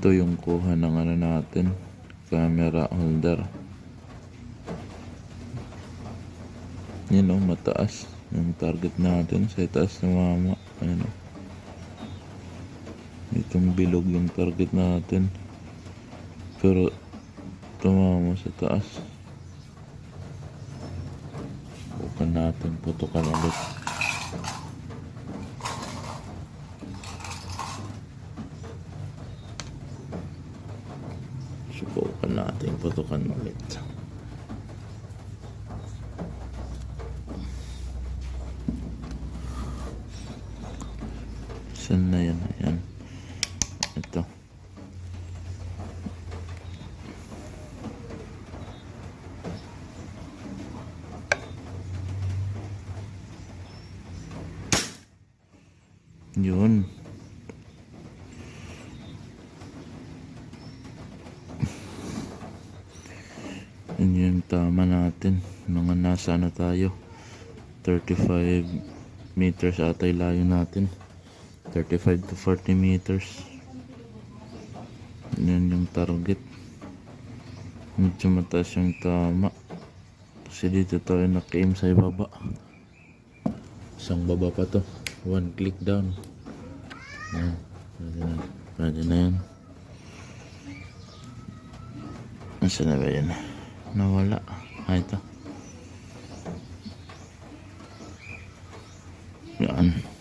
Ito yung kuha ng ano natin, camera holder. Yun o, mataas yung target natin. Sa itaas tumama. Ayun o, itong bilog yung target natin, pero tumama sa taas. Bukan natin, putukan ulit. Subukan natin putukan ulit. Saan na yan? Ayan. Ito. Yun. Yun yung tama natin. Mga nasa ano tayo, 35 meters ata yung layo natin. 35 to 40 meters. Yan yung target. Medyo mataas yung tama. Kasi dito tayo naka-aim sa ibaba. Isang baba pa to. One click down. Yan. Pwede na yan. Nasaan na ba yan? Nawala. Ito. Yan.